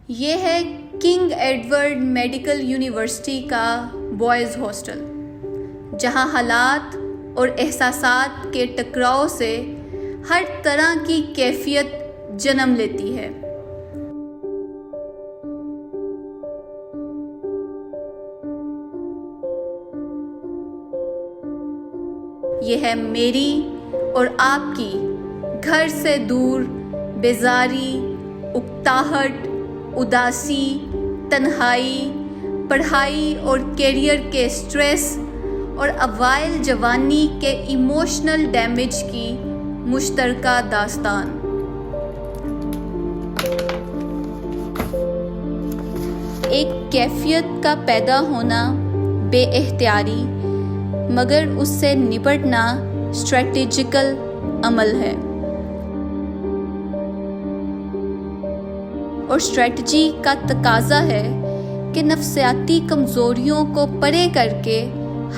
یہ ہے king Edward medical university کا بوائز ہاسٹل، جہاں حالات اور احساسات کے ٹکراؤ سے ہر طرح کی کیفیت جنم لیتی ہے۔ یہ ہے میری اور آپ کی گھر سے دور بیزاری، اکتاہٹ، اداسی، تنہائی، پڑھائی اور کیریئر کے سٹریس اور اوائل جوانی کے ایموشنل ڈیمیج کی مشترکہ داستان۔ ایک کیفیت کا پیدا ہونا بے اختیاری، مگر اس سے نپٹنا اسٹریٹجیکل عمل ہے، اور اسٹریٹجی کا تقاضا ہے کہ نفسیاتی کمزوریوں کو پرے کر کے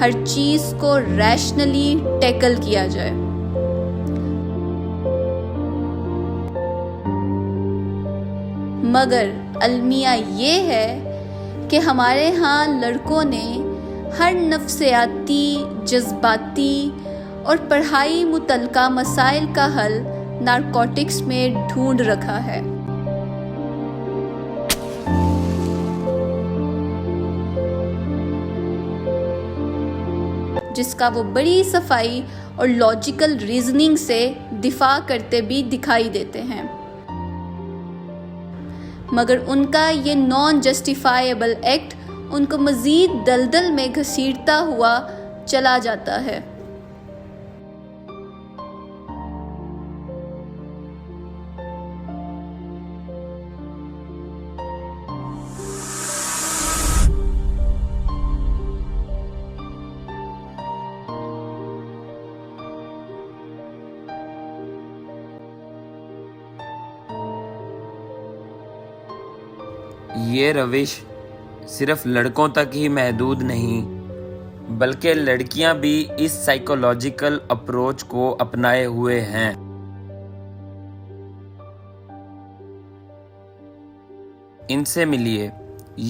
ہر چیز کو ریشنلی ٹیکل کیا جائے۔ مگر المیہ یہ ہے کہ ہمارے ہاں لڑکوں نے ہر نفسیاتی، جذباتی اور پڑھائی متعلقہ مسائل کا حل نارکوٹکس میں ڈھونڈ رکھا ہے۔ جس کا وہ بڑی صفائی اور لاجیکل ریزننگ سے دفاع کرتے بھی دکھائی دیتے ہیں، مگر ان کا یہ نان جسٹیفائیبل ایکٹ ان کو مزید دلدل میں گھسیٹتا ہوا چلا جاتا ہے۔ یہ روش صرف لڑکوں تک ہی محدود نہیں، بلکہ لڑکیاں بھی اس سائیکولوجیکل اپروچ کو اپنائے ہوئے ہیں۔ ان سے ملیے،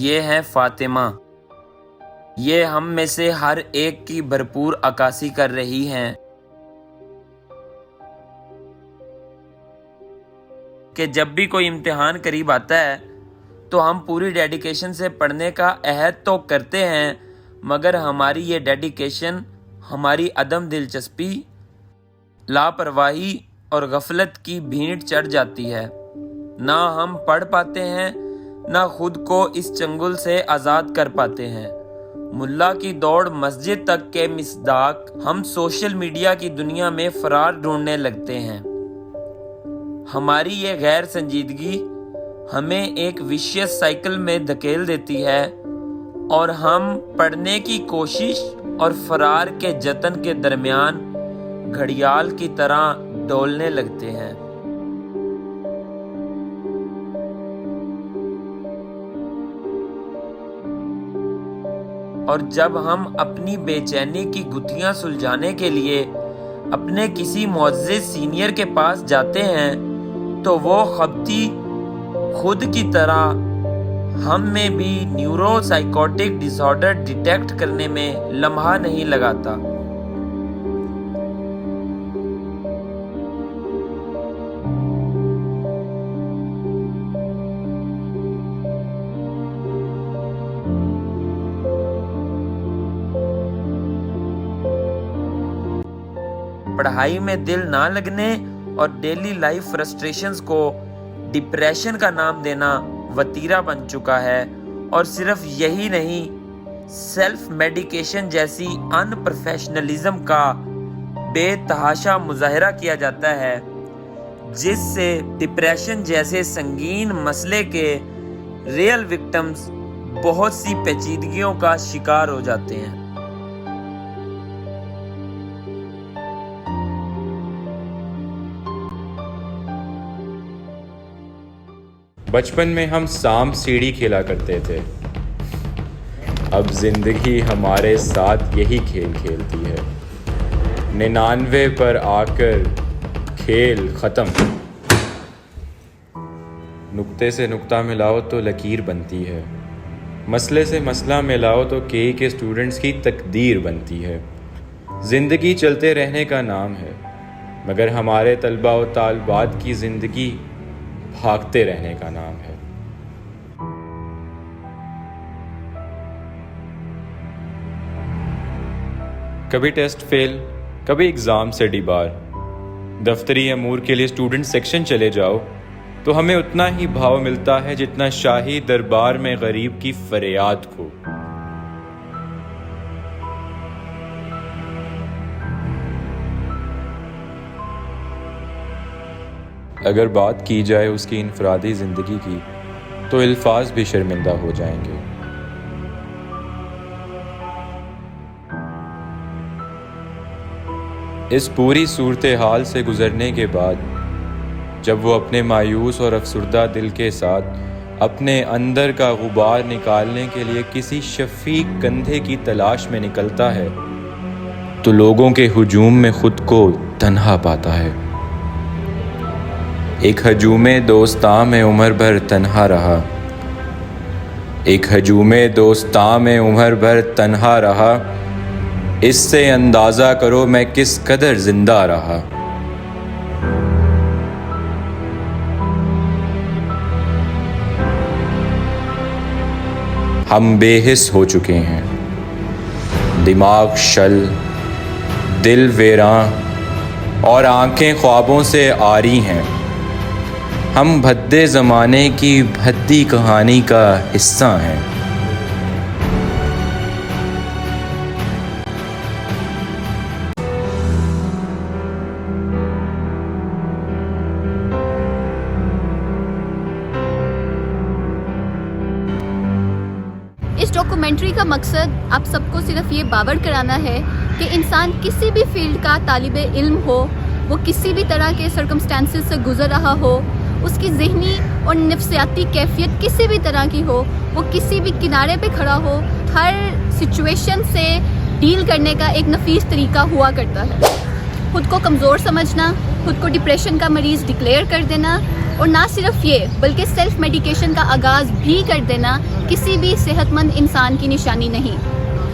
یہ ہیں فاطمہ۔ یہ ہم میں سے ہر ایک کی بھرپور عکاسی کر رہی ہیں کہ جب بھی کوئی امتحان قریب آتا ہے تو ہم پوری ڈیڈیکیشن سے پڑھنے کا عہد تو کرتے ہیں، مگر ہماری یہ ڈیڈیکیشن ہماری عدم دلچسپی، لاپرواہی اور غفلت کی بھینٹ چڑھ جاتی ہے۔ نہ ہم پڑھ پاتے ہیں، نہ خود کو اس چنگل سے آزاد کر پاتے ہیں۔ ملا کی دوڑ مسجد تک کے مصداق ہم سوشل میڈیا کی دنیا میں فرار ڈھونڈنے لگتے ہیں۔ ہماری یہ غیر سنجیدگی ہمیں ایک ویشیس سائیکل میں دھکیل دیتی ہے، اور ہم پڑھنے کی کوشش اور فرار کے جتن کے درمیان گھڑیال کی طرح ڈولنے لگتے ہیں۔ اور جب ہم اپنی بے چینی کی گتھیاں سلجھانے کے لیے اپنے کسی معزز سینئر کے پاس جاتے ہیں تو وہ خبتی خود کی طرح ہم میں بھی نیورو سائیکوٹک ڈس آرڈر ڈیٹیکٹ کرنے میں لمحہ نہیں لگاتا۔ پڑھائی میں دل نہ لگنے اور ڈیلی لائف فرسٹریشنز کو ڈپریشن کا نام دینا وتیرہ بن چکا ہے، اور صرف یہی نہیں، سیلف میڈیکیشن جیسی ان پروفیشنلزم کا بے تحاشا مظاہرہ کیا جاتا ہے، جس سے ڈپریشن جیسے سنگین مسئلے کے ریئل وکٹمز بہت سی پیچیدگیوں کا شکار ہو جاتے ہیں۔ بچپن میں ہم سانپ سیڑھی کھیلا کرتے تھے، اب زندگی ہمارے ساتھ یہی کھیل کھیلتی ہے۔ 99 پر آ کر کھیل ختم، نقطے سے نقطہ ملاؤ تو لکیر بنتی ہے، مسئلے سے مسئلہ ملاؤ تو کے اسٹوڈنٹس کی تقدیر بنتی ہے۔ زندگی چلتے رہنے کا نام ہے، مگر ہمارے طلباء و طالبات کی زندگی بھاگتے رہنے کا نام ہے۔ کبھی ٹیسٹ فیل، کبھی ایگزام سے ڈیبار، دفتری امور کے لیے اسٹوڈنٹ سیکشن چلے جاؤ تو ہمیں اتنا ہی بھاؤ ملتا ہے جتنا شاہی دربار میں غریب کی فریاد کو۔ اگر بات کی جائے اس کی انفرادی زندگی کی تو الفاظ بھی شرمندہ ہو جائیں گے۔ اس پوری صورتحال سے گزرنے کے بعد جب وہ اپنے مایوس اور افسردہ دل کے ساتھ اپنے اندر کا غبار نکالنے کے لیے کسی شفیق کندھے کی تلاش میں نکلتا ہے تو لوگوں کے ہجوم میں خود کو تنہا پاتا ہے۔ ایک ہجوم دوستاں میں عمر بھر تنہا رہا، ایک ہجوم دوستاں میں عمر بھر تنہا رہا، اس سے اندازہ کرو میں کس قدر زندہ رہا۔ ہم بے حس ہو چکے ہیں، دماغ شل، دل ویراں اور آنکھیں خوابوں سے عاری ہیں۔ ہم بھدے زمانے کی بھدی کہانی کا حصہ ہیں۔ اس ڈاکومنٹری کا مقصد آپ سب کو صرف یہ باور کرانا ہے کہ انسان کسی بھی فیلڈ کا طالب علم ہو، وہ کسی بھی طرح کے سرکمسٹانسز سے گزر رہا ہو، اس کی ذہنی اور نفسیاتی کیفیت کسی بھی طرح کی ہو، وہ کسی بھی کنارے پہ کھڑا ہو، ہر سچویشن سے ڈیل کرنے کا ایک نفیس طریقہ ہوا کرتا ہے۔ خود کو کمزور سمجھنا، خود کو ڈپریشن کا مریض ڈکلیئر کر دینا، اور نہ صرف یہ بلکہ سیلف میڈیکیشن کا آغاز بھی کر دینا کسی بھی صحت مند انسان کی نشانی نہیں۔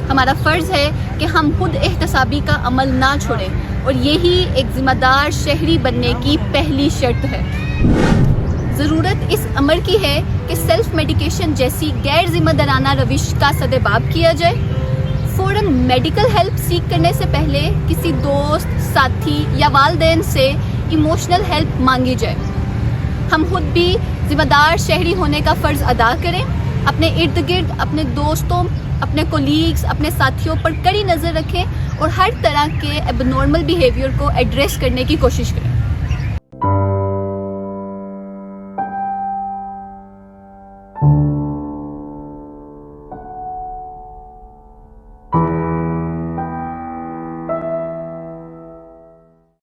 ہمارا فرض ہے کہ ہم خود احتسابی کا عمل نہ چھوڑیں، اور یہی ایک ذمہ دار شہری بننے کی پہلی شرط ہے۔ ضرورت اس امر کی ہے کہ سیلف میڈیکیشن جیسی غیر ذمہ دارانہ روش کا سدباب کیا جائے۔ فوراً میڈیکل ہیلپ سیکھ کرنے سے پہلے کسی دوست، ساتھی یا والدین سے ایموشنل ہیلپ مانگی جائے۔ ہم خود بھی ذمہ دار شہری ہونے کا فرض ادا کریں، اپنے ارد گرد، اپنے دوستوں، اپنے کولیگز، اپنے ساتھیوں پر کڑی نظر رکھیں اور ہر طرح کے ایب نارمل بیہیویئر کو ایڈریس کرنے کی کوشش کریں۔